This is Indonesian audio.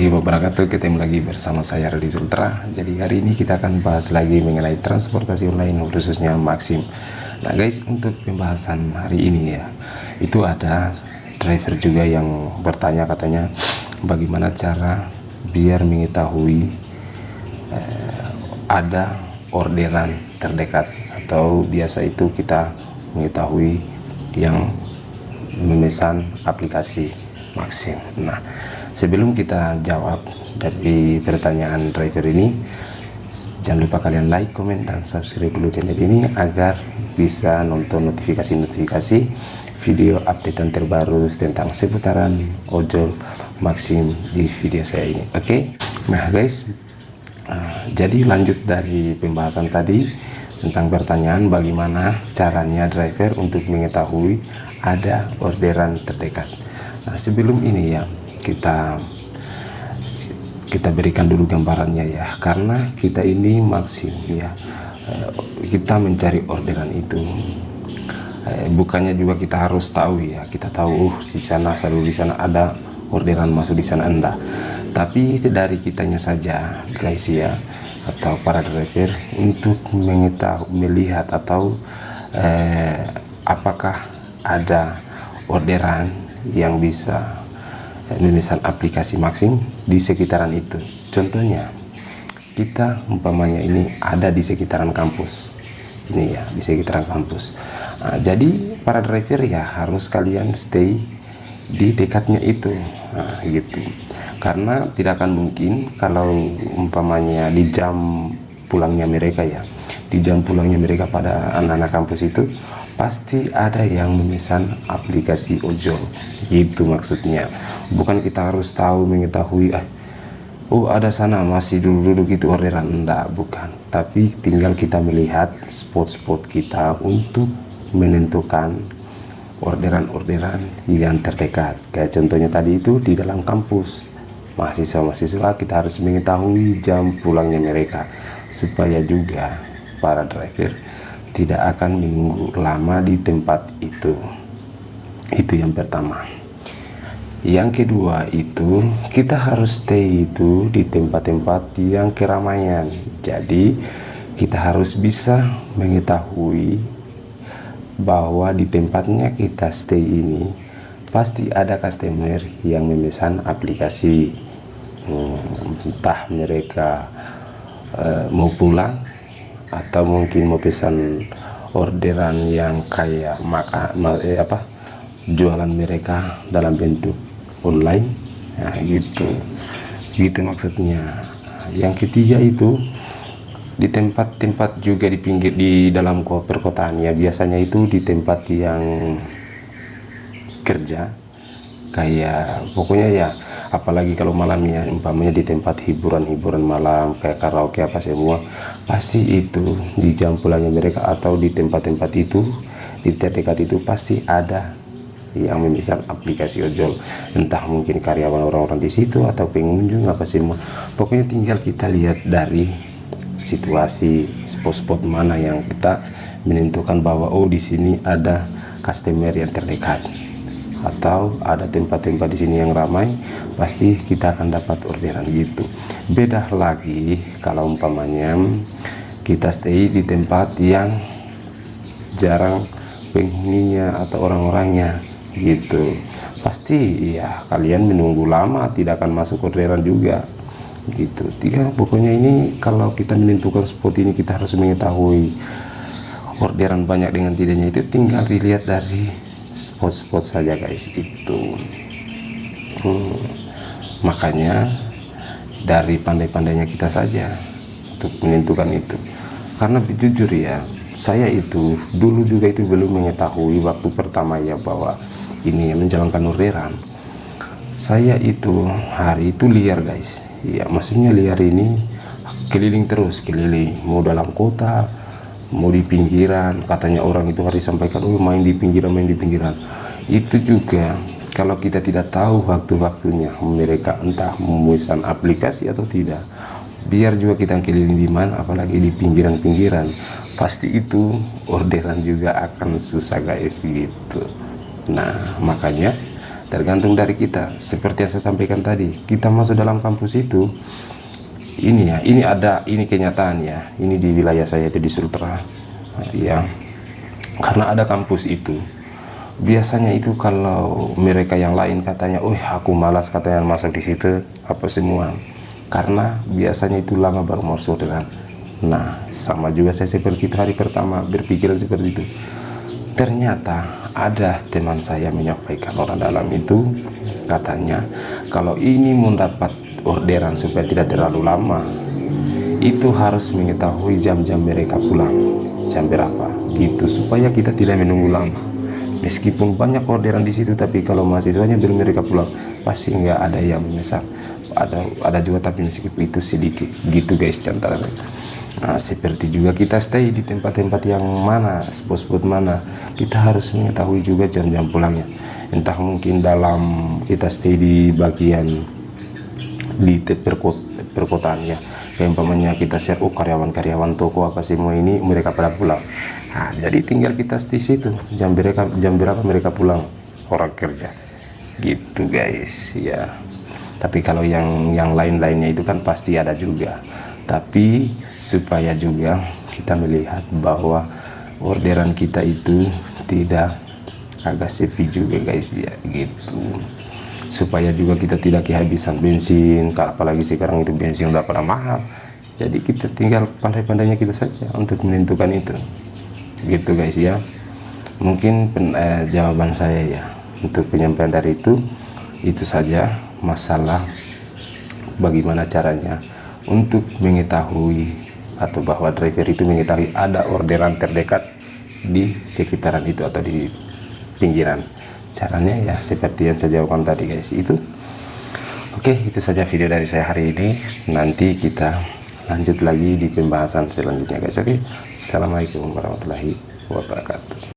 warahmatullahi wabarakatuh. Ketemu lagi bersama saya Rudi Zultra. Jadi hari ini kita akan bahas lagi mengenai transportasi online, khususnya Maxim. Nah guys, untuk pembahasan hari ini ya, itu ada driver juga yang bertanya, katanya bagaimana cara biar mengetahui ada orderan terdekat, atau biasa itu kita mengetahui yang memesan aplikasi Maxim. Nah, sebelum kita jawab dari pertanyaan driver ini, jangan lupa kalian like, komen, dan subscribe dulu channel ini agar bisa nonton notifikasi-notifikasi video updatean terbaru tentang seputaran ojol Maxim di video saya ini. Oke. Nah guys, jadi lanjut dari pembahasan tadi tentang pertanyaan bagaimana caranya driver untuk mengetahui ada orderan terdekat. Nah, sebelum ini ya, kita berikan dulu gambarannya ya, karena kita ini Maxim ya, kita mencari orderan itu bukannya juga kita harus tahu ya, kita tahu di sana selalu di sana ada orderan masuk di sana, enggak, tapi dari kitanya saja guys ya, atau para driver untuk mengetahui, melihat atau apakah ada orderan yang bisa memesan aplikasi Maxim di sekitaran itu. Contohnya kita umpamanya ini ada di sekitaran kampus ini ya, di sekitaran kampus. Nah, jadi para driver ya harus kalian stay di dekatnya itu, nah, gitu, karena tidak akan mungkin kalau umpamanya di jam pulangnya mereka ya, di jam pulangnya mereka pada anak-anak kampus itu pasti ada yang memesan aplikasi ojol, gitu maksudnya. Bukan kita harus tahu mengetahui oh ada sana masih duduk itu orderan, enggak, bukan, tapi tinggal kita melihat spot-spot kita untuk menentukan orderan-orderan yang terdekat. Kayak contohnya tadi itu di dalam kampus, mahasiswa-mahasiswa kita harus mengetahui jam pulangnya mereka, supaya juga para driver tidak akan menunggu lama di tempat itu. Itu yang pertama. Yang kedua itu kita harus stay itu di tempat-tempat yang keramaian. Jadi kita harus bisa mengetahui bahwa di tempatnya kita stay ini pasti ada customer yang memesan aplikasi, entah mereka mau pulang atau mungkin mau pesan orderan yang kayak jualan mereka dalam bentuk online, nah gitu maksudnya. Yang ketiga itu di tempat-tempat juga di pinggir, di dalam perkotaan ya, biasanya itu di tempat yang kerja, kayak pokoknya ya, apalagi kalau malamnya umpamanya di tempat hiburan malam kayak karaoke apa semua, pasti itu di jam pulangnya mereka atau di tempat-tempat itu di terdekat itu pasti ada yang memesan aplikasi ojol, entah mungkin karyawan orang-orang di situ atau pengunjung apa semua. Pokoknya tinggal kita lihat dari situasi spot-spot mana yang kita menentukan bahwa oh di sini ada customer yang terdekat, atau ada tempat-tempat di sini yang ramai, pasti kita akan dapat orderan gitu. Beda lagi kalau umpamanya kita stay di tempat yang jarang penghuninya atau orang-orangnya gitu, pasti ya kalian menunggu lama, tidak akan masuk orderan juga gitu. Pokoknya ini kalau kita menentukan spot ini, kita harus mengetahui orderan banyak dengan tidaknya itu tinggal dilihat dari spot-spot saja guys itu. Makanya dari pandai-pandainya kita saja untuk menentukan itu, karena jujur ya, saya itu dulu juga itu belum mengetahui waktu pertama ya bahwa ini menjalankan orderan. Saya itu hari itu liar guys ya, maksudnya liar ini keliling terus, keliling, mau dalam kota mau di pinggiran. Katanya orang itu harus disampaikan oh main di pinggiran. Itu juga kalau kita tidak tahu waktu-waktunya mereka entah memesan aplikasi atau tidak, biar juga kita keliling di mana, apalagi di pinggiran-pinggiran, pasti itu orderan juga akan susah guys gitu. Nah makanya tergantung dari kita. Seperti yang saya sampaikan tadi, kita masuk dalam kampus itu, ini ya, ini kenyataan ya, ini di wilayah saya itu di Sultra ya, karena ada kampus itu. Biasanya itu kalau mereka yang lain katanya, oh aku malas katanya masuk di situ apa semua, karena biasanya itu lama baru masuk dengan. Nah, sama juga saya seperti itu, hari pertama berpikir seperti itu. Ternyata ada teman saya menyampaikan, orang dalam itu katanya kalau ini mendapat orderan supaya tidak terlalu lama, itu harus mengetahui jam-jam mereka pulang, jam berapa gitu, supaya kita tidak menunggu lama. Meskipun banyak orderan di situ, tapi kalau mahasiswanya belum mereka pulang, pasti nggak ada yang memesan. Ada juga, tapi meskipun itu sedikit gitu guys contohnya. Nah, seperti juga kita stay di tempat-tempat yang mana, spot-spot mana, kita harus mengetahui juga jam-jam pulangnya. Entah mungkin dalam kita stay di bagian di perkotaan ya, kayak umpamanya kita share, oh karyawan-karyawan toko apa semua ini mereka pada pulang. Nah, jadi tinggal kita di situ jam berapa mereka pulang, orang kerja gitu guys ya. Tapi kalau yang lain-lainnya itu kan pasti ada juga, tapi supaya juga kita melihat bahwa orderan kita itu tidak agak sepi juga guys ya gitu, supaya juga kita tidak kehabisan bensin, apalagi sekarang itu bensin udah pada mahal. Jadi kita tinggal pandai-pandainya kita saja untuk menentukan itu gitu guys ya. Mungkin jawaban saya ya untuk penyampaian dari itu saja, masalah bagaimana caranya untuk mengetahui atau bahwa driver itu mengetahui ada orderan terdekat di sekitaran itu atau di pinggiran. Caranya ya seperti yang saya jawabkan tadi guys itu. Oke, itu saja video dari saya hari ini. Nanti kita lanjut lagi di pembahasan selanjutnya guys. Oke, assalamualaikum warahmatullahi wabarakatuh.